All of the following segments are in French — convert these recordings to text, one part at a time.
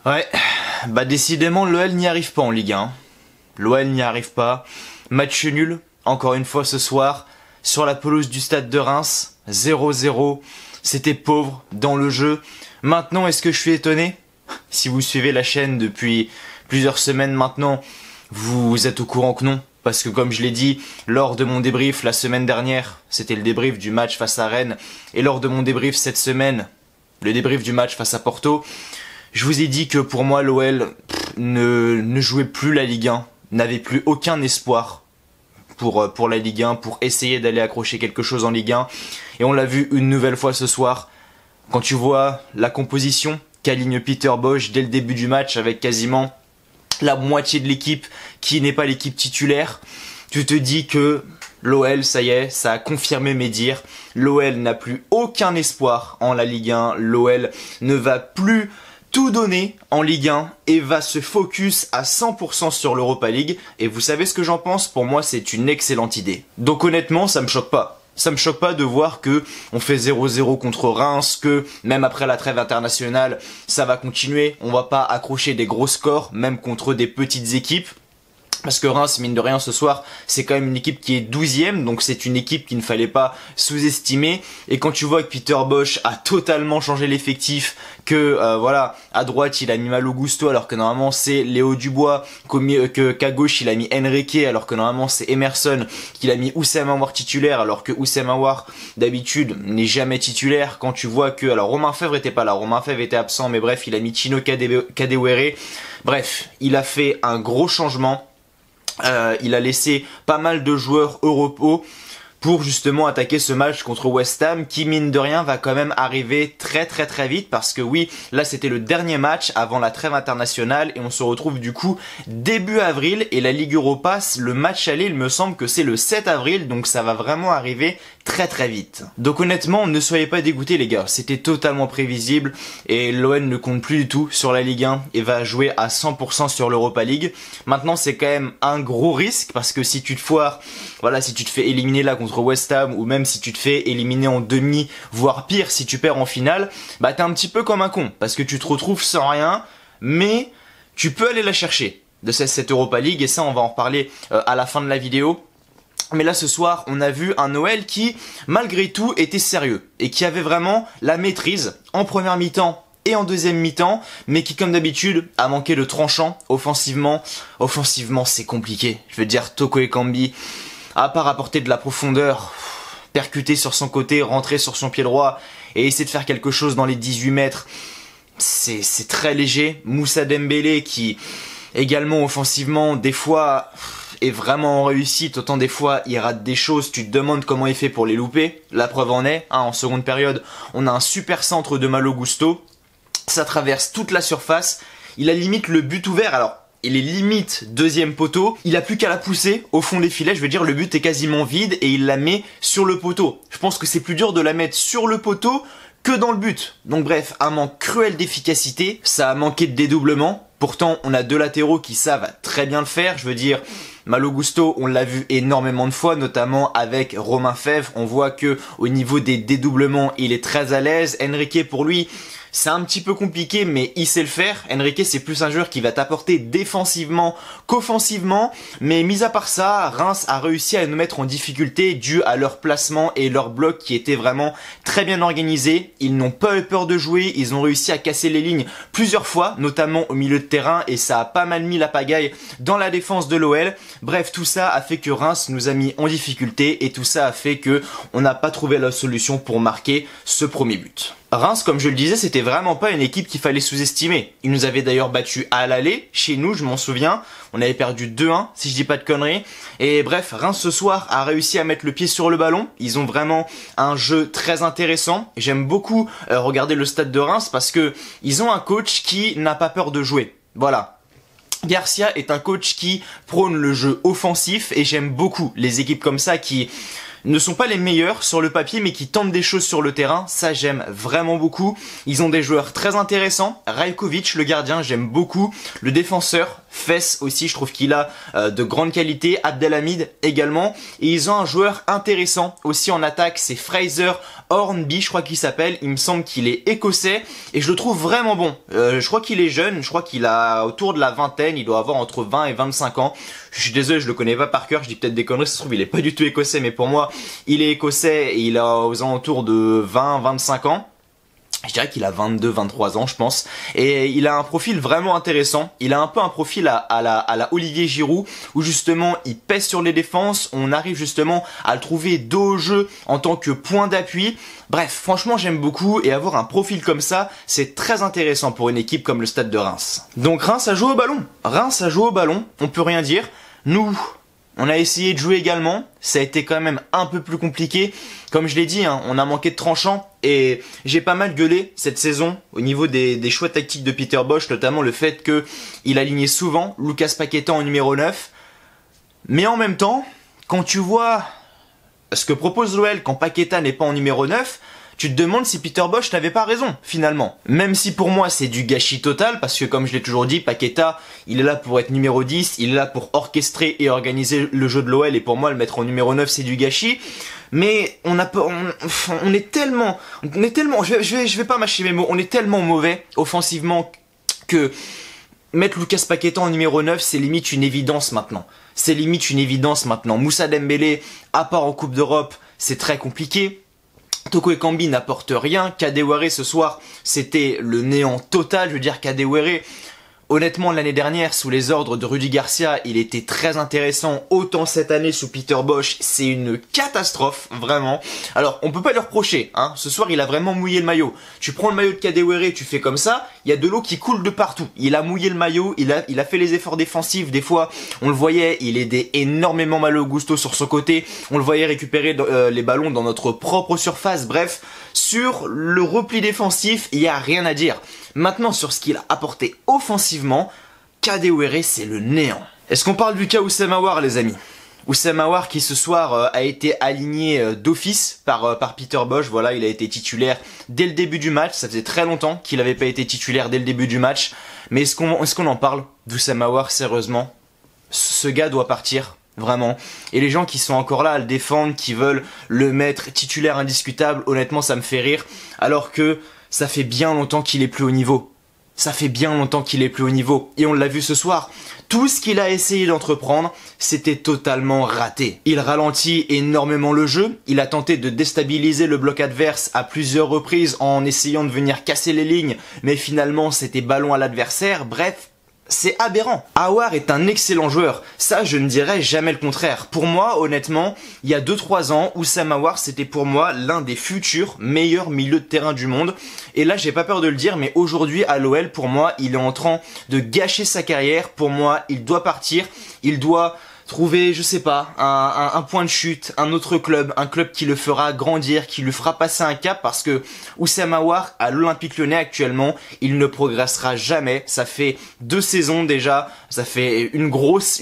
Ouais, bah décidément l'OL n'y arrive pas en Ligue 1. L'OL n'y arrive pas. Match nul, encore une fois ce soir, sur la pelouse du stade de Reims, 0-0. C'était pauvre dans le jeu. Maintenant, est-ce que je suis étonné? Si vous suivez la chaîne depuis plusieurs semaines maintenant, vous êtes au courant que non. Parce que comme je l'ai dit, lors de mon débrief la semaine dernière, c'était le débrief du match face à Rennes, et lors de mon débrief cette semaine, le débrief du match face à Porto, je vous ai dit que pour moi l'OL ne jouait plus la Ligue 1, n'avait plus aucun espoir pour la Ligue 1, pour essayer d'aller accrocher quelque chose en Ligue 1. Et on l'a vu une nouvelle fois ce soir, quand tu vois la composition qu'aligne Peter Bosz dès le début du match avec quasiment la moitié de l'équipe qui n'est pas l'équipe titulaire, tu te dis que l'OL, ça y est, ça a confirmé mes dires. L'OL n'a plus aucun espoir en la Ligue 1. L'OL ne va plus tout donner en Ligue 1 et va se focus à 100% sur l'Europa League. Et vous savez ce que j'en pense? Pour moi, c'est une excellente idée. Donc honnêtement, ça me choque pas. Ça me choque pas de voir que on fait 0-0 contre Reims, que même après la trêve internationale, ça va continuer. On va pas accrocher des gros scores, même contre des petites équipes. Parce que Reims, mine de rien, ce soir, c'est quand même une équipe qui est 12e, donc c'est une équipe qu'il ne fallait pas sous-estimer. Et quand tu vois que Peter Bosz a totalement changé l'effectif, que voilà, à droite il a mis Malo Gusto alors que normalement c'est Léo Dubois, qu'à gauche il a mis Enrique alors que normalement c'est Emerson, qu'il a mis Houssem Aouar titulaire alors que Houssem Aouar d'habitude n'est jamais titulaire. Quand tu vois que, alors Romain Fèvre était pas là, Romain Fèvre était absent, mais bref, il a mis Chino Kadewere. Bref, il a fait un gros changement. Il a laissé pas mal de joueurs au repos pour justement attaquer ce match contre West Ham qui mine de rien va quand même arriver très vite parce que oui, là c'était le dernier match avant la trêve internationale et on se retrouve du coup début avril et la Ligue Europa, le match aller il me semble que c'est le 7 avril donc ça va vraiment arriver très vite. Donc honnêtement ne soyez pas dégoûtés les gars, c'était totalement prévisible et l'OL ne compte plus du tout sur la Ligue 1 et va jouer à 100% sur l'Europa League. Maintenant c'est quand même un gros risque parce que si tu te foires, voilà, si tu te fais éliminer là contre West Ham ou même si tu te fais éliminer en demi, voire pire si tu perds en finale, bah t'es un petit peu comme un con parce que tu te retrouves sans rien mais tu peux aller la chercher de cette Europa League et ça on va en reparler à la fin de la vidéo. Mais là ce soir on a vu un OL qui malgré tout était sérieux et qui avait vraiment la maîtrise en première mi-temps et en deuxième mi-temps, mais qui comme d'habitude a manqué de tranchant offensivement. Offensivement c'est compliqué, je veux dire Toko Ekambi, à part apporter de la profondeur, percuter sur son côté, rentrer sur son pied droit et essayer de faire quelque chose dans les 18 mètres, c'est très léger. Moussa Dembélé qui également offensivement des fois est vraiment en réussite, autant des fois il rate des choses, tu te demandes comment il fait pour les louper. La preuve en est, en seconde période, on a un super centre de Malo Gusto, ça traverse toute la surface, il a limite le but ouvert, alors il est limite deuxième poteau, il a plus qu'à la pousser au fond des filets, je veux dire le but est quasiment vide et il la met sur le poteau. Je pense que c'est plus dur de la mettre sur le poteau que dans le but. Donc bref, un manque cruel d'efficacité, ça a manqué de dédoublement. Pourtant, on a deux latéraux qui savent très bien le faire. Je veux dire, Malo Gusto, on l'a vu énormément de fois, notamment avec Romain Fèvre. On voit que au niveau des dédoublements, il est très à l'aise. Enrique, pour lui, c'est un petit peu compliqué, mais il sait le faire. Enrique, c'est plus un joueur qui va t'apporter défensivement qu'offensivement. Mais mis à part ça, Reims a réussi à nous mettre en difficulté dû à leur placement et leur bloc qui était vraiment très bien organisé. Ils n'ont pas eu peur de jouer. Ils ont réussi à casser les lignes plusieurs fois, notamment au milieu de terrain. Et ça a pas mal mis la pagaille dans la défense de l'OL. Bref, tout ça a fait que Reims nous a mis en difficulté. Et tout ça a fait que on n'a pas trouvé la solution pour marquer ce premier but. Reims, comme je le disais, c'était vraiment pas une équipe qu'il fallait sous-estimer. Ils nous avaient d'ailleurs battu à l'aller, chez nous, je m'en souviens. On avait perdu 2-1, si je dis pas de conneries. Et bref, Reims ce soir a réussi à mettre le pied sur le ballon. Ils ont vraiment un jeu très intéressant. J'aime beaucoup regarder le stade de Reims parce que ils ont un coach qui n'a pas peur de jouer. Voilà. Garcia est un coach qui prône le jeu offensif et j'aime beaucoup les équipes comme ça qui ne sont pas les meilleurs sur le papier mais qui tentent des choses sur le terrain, ça j'aime vraiment beaucoup. Ils ont des joueurs très intéressants, Rajkovic le gardien j'aime beaucoup, le défenseur Fess aussi, je trouve qu'il a de grandes qualités. Abdelhamid également. Et ils ont un joueur intéressant aussi en attaque, c'est Fraser Hornby, je crois qu'il s'appelle. Il me semble qu'il est écossais et je le trouve vraiment bon. Je crois qu'il est jeune, je crois qu'il a autour de la vingtaine, il doit avoir entre 20 et 25 ans. Je suis désolé, je le connais pas par cœur, je dis peut-être des conneries, ça se trouve il est pas du tout écossais, mais pour moi, il est écossais et il a aux alentours de 20-25 ans. Je dirais qu'il a 22-23 ans, je pense. Et il a un profil vraiment intéressant. Il a un peu un profil à la Olivier Giroud, où justement, il pèse sur les défenses. On arrive justement à le trouver dos au jeu en tant que point d'appui. Bref, franchement, j'aime beaucoup. Et avoir un profil comme ça, c'est très intéressant pour une équipe comme le Stade de Reims. Donc Reims a joué au ballon. Reims a joué au ballon, on peut rien dire. Nous, on a essayé de jouer également, ça a été quand même un peu plus compliqué. Comme je l'ai dit, hein, on a manqué de tranchants et j'ai pas mal gueulé cette saison au niveau des choix tactiques de Peter Bosz, notamment le fait qu'il alignait souvent Lucas Paqueta en numéro 9. Mais en même temps, quand tu vois ce que propose l'OL quand Paqueta n'est pas en numéro 9, tu te demandes si Peter Bosz n'avait pas raison, finalement. Même si pour moi c'est du gâchis total, parce que comme je l'ai toujours dit, Paqueta, il est là pour être numéro 10, il est là pour orchestrer et organiser le jeu de l'OL, et pour moi le mettre en numéro 9 c'est du gâchis. Mais on est tellement, je vais pas mâcher mes mots, on est tellement mauvais offensivement que mettre Lucas Paqueta en numéro 9, c'est limite une évidence maintenant. C'est limite une évidence maintenant. Moussa Dembélé, à part en Coupe d'Europe, c'est très compliqué. Toko Ekambi n'apporte rien. Kadewere ce soir, c'était le néant total. Je veux dire, Kadewere, honnêtement, l'année dernière, sous les ordres de Rudy Garcia, il était très intéressant. Autant cette année, sous Peter Bosz, c'est une catastrophe, vraiment. Alors, on peut pas lui reprocher, hein. Ce soir, il a vraiment mouillé le maillot. Tu prends le maillot de Kadewere, tu fais comme ça, il y a de l'eau qui coule de partout. Il a mouillé le maillot, il a fait les efforts défensifs. Des fois, on le voyait, il aidait énormément Malo Gusto sur son côté. On le voyait récupérer les ballons dans notre propre surface. Bref, sur le repli défensif, il y a rien à dire. Maintenant, sur ce qu'il a apporté offensivement, Kadewere, c'est le néant. Est-ce qu'on parle du cas Oussama Aouar, les amis? Oussama Aouar qui ce soir a été aligné d'office par Peter Bosz. Voilà, il a été titulaire dès le début du match. Ça faisait très longtemps qu'il n'avait pas été titulaire dès le début du match. Mais est-ce qu'on en parle d'Oussama Aouar sérieusement? Ce gars doit partir. Vraiment. Et les gens qui sont encore là à le défendre, qui veulent le mettre titulaire indiscutable, honnêtement ça me fait rire. Alors que ça fait bien longtemps qu'il est plus haut niveau. Ça fait bien longtemps qu'il est plus haut niveau. Et on l'a vu ce soir. Tout ce qu'il a essayé d'entreprendre, c'était totalement raté. Il ralentit énormément le jeu. Il a tenté de déstabiliser le bloc adverse à plusieurs reprises en essayant de venir casser les lignes. Mais finalement, c'était ballon à l'adversaire. Bref, c'est aberrant. Aouar est un excellent joueur. Ça, je ne dirais jamais le contraire. Pour moi, honnêtement, il y a 2-3 ans, Oussama Aouar, c'était pour moi l'un des futurs meilleurs milieux de terrain du monde. Et là, j'ai pas peur de le dire, mais aujourd'hui, à l'OL, pour moi, il est en train de gâcher sa carrière. Pour moi, il doit partir. Il doit trouver, je sais pas, un point de chute, un autre club, un club qui le fera grandir, qui lui fera passer un cap, parce que Oussama Aouar à l'Olympique Lyonnais actuellement, il ne progressera jamais. Ça fait 2 saisons déjà, ça fait une grosse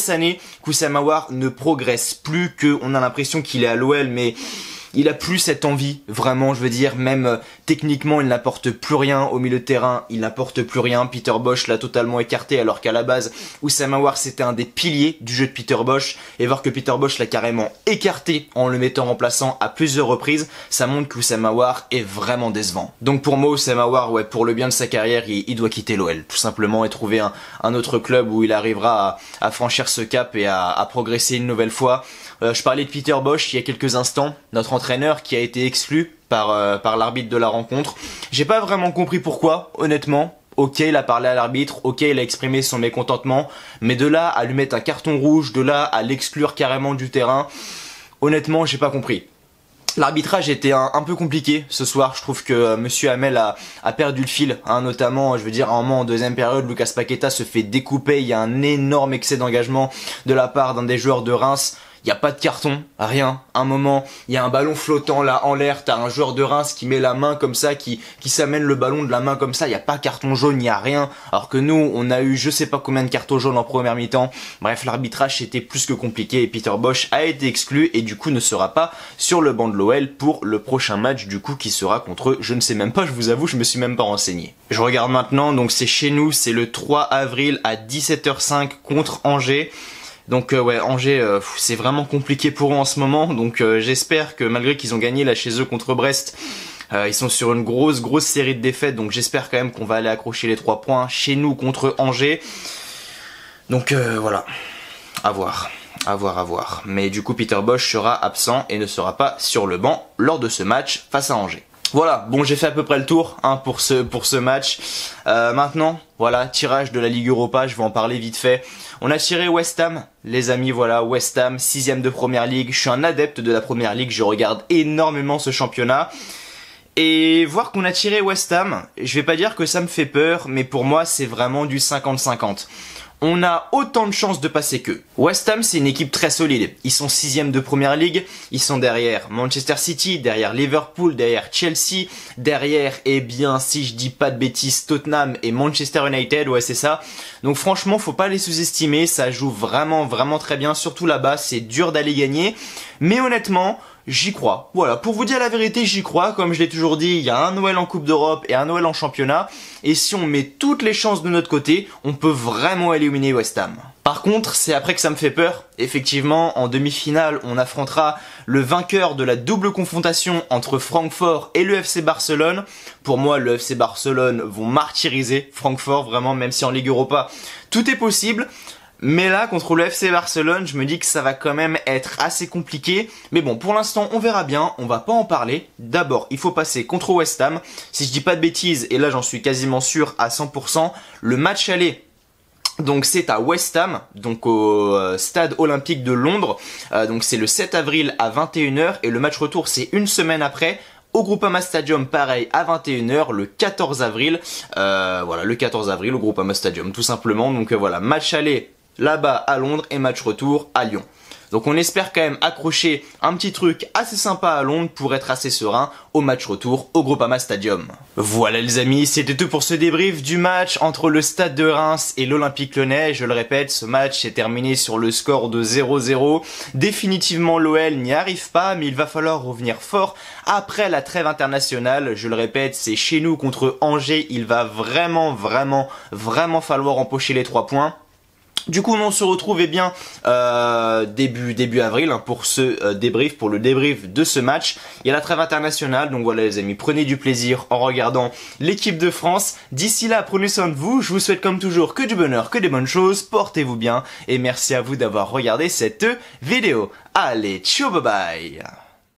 année qu'Oussama Aouar ne progresse plus, qu'on a l'impression qu'il est à l'OL, mais il a plus cette envie, vraiment, je veux dire, même techniquement, il n'apporte plus rien au milieu de terrain, il n'apporte plus rien. Peter Bosz l'a totalement écarté, alors qu'à la base, Oussama Aouar, c'était un des piliers du jeu de Peter Bosz, et voir que Peter Bosz l'a carrément écarté en le mettant remplaçant à plusieurs reprises, ça montre qu'Oussama Aouar est vraiment décevant. Donc pour moi, Oussama Aouar, ouais, pour le bien de sa carrière, il doit quitter l'OL, tout simplement, et trouver un autre club où il arrivera à franchir ce cap et à progresser une nouvelle fois. Je parlais de Peter Bosz il y a quelques instants, notre entraîneur qui a été exclu par l'arbitre de la rencontre. J'ai pas vraiment compris pourquoi, honnêtement. Ok, il a parlé à l'arbitre, ok, il a exprimé son mécontentement, mais de là à lui mettre un carton rouge, de là à l'exclure carrément du terrain, honnêtement, j'ai pas compris. L'arbitrage était un peu compliqué ce soir. Je trouve que Monsieur Hamel a perdu le fil, hein, notamment, je veux dire, à un moment en deuxième période, Lucas Paqueta se fait découper. Il y a un énorme excès d'engagement de la part d'un des joueurs de Reims. Il y a pas de carton, rien. Un moment, il y a un ballon flottant là en l'air, t'as un joueur de Reims qui met la main comme ça, qui s'amène le ballon de la main comme ça, il y a pas carton jaune, il y a rien. Alors que nous, on a eu je sais pas combien de cartons jaunes en première mi-temps. Bref, l'arbitrage c'était plus que compliqué et Peter Bosz a été exclu et du coup ne sera pas sur le banc de l'OL pour le prochain match du coup qui sera contre, je ne sais même pas, je vous avoue, je me suis même pas renseigné. Je regarde maintenant, donc c'est chez nous, c'est le 3 avril à 17h05 contre Angers. Donc ouais, Angers, c'est vraiment compliqué pour eux en ce moment, donc j'espère que malgré qu'ils ont gagné là chez eux contre Brest, ils sont sur une grosse série de défaites, donc j'espère quand même qu'on va aller accrocher les 3 points chez nous contre Angers. Donc voilà, à voir. Mais du coup Peter Bosz sera absent et ne sera pas sur le banc lors de ce match face à Angers. Voilà, bon j'ai fait à peu près le tour hein, pour ce match. Maintenant, voilà, tirage de la Ligue Europa, je vais en parler vite fait. On a tiré West Ham, les amis, voilà, West Ham, 6ème de Première Ligue. Je suis un adepte de la Première Ligue, je regarde énormément ce championnat. Et voir qu'on a tiré West Ham, je vais pas dire que ça me fait peur, mais pour moi c'est vraiment du 50-50. On a autant de chances de passer qu'eux. West Ham, c'est une équipe très solide. Ils sont 6ème de Première Ligue. Ils sont derrière Manchester City, derrière Liverpool, derrière Chelsea, derrière, eh bien, si je dis pas de bêtises, Tottenham et Manchester United. Ouais, c'est ça. Donc franchement, faut pas les sous-estimer. Ça joue vraiment très bien. Surtout là-bas, c'est dur d'aller gagner. Mais honnêtement, j'y crois. Voilà, pour vous dire la vérité, j'y crois. Comme je l'ai toujours dit, il y a un Noël en Coupe d'Europe et un Noël en championnat. Et si on met toutes les chances de notre côté, on peut vraiment éliminer West Ham. Par contre, c'est après que ça me fait peur. Effectivement, en demi-finale, on affrontera le vainqueur de la double confrontation entre Francfort et le FC Barcelone. Pour moi, le FC Barcelone vont martyriser Francfort, vraiment, même si en Ligue Europa, tout est possible. Mais là, contre le FC Barcelone, je me dis que ça va quand même être assez compliqué. Mais bon, pour l'instant, on verra bien. On va pas en parler. D'abord, il faut passer contre West Ham. Si je dis pas de bêtises, et là j'en suis quasiment sûr à 100%, le match aller, donc c'est à West Ham, donc au stade olympique de Londres. Donc c'est le 7 avril à 21h. Et le match retour, c'est une semaine après. Au Groupama Stadium, pareil, à 21h, le 14 avril. Voilà, le 14 avril, au Groupama Stadium, tout simplement. Donc voilà, match aller là-bas à Londres et match retour à Lyon. Donc on espère quand même accrocher un petit truc assez sympa à Londres pour être assez serein au match retour au Groupama Stadium. Voilà les amis, c'était tout pour ce débrief du match entre le Stade de Reims et l'Olympique Lyonnais. Je le répète, ce match s'est terminé sur le score de 0-0. Définitivement l'OL n'y arrive pas, mais il va falloir revenir fort après la trêve internationale. Je le répète, c'est chez nous contre Angers, il va vraiment falloir empocher les 3 points. Du coup, on se retrouve bien début avril hein, pour ce débrief, pour le débrief de ce match. Il y a la trêve internationale, donc voilà les amis, prenez du plaisir en regardant l'équipe de France. D'ici là, prenez soin de vous. Je vous souhaite comme toujours que du bonheur, que des bonnes choses. Portez-vous bien et merci à vous d'avoir regardé cette vidéo. Allez, ciao, bye bye.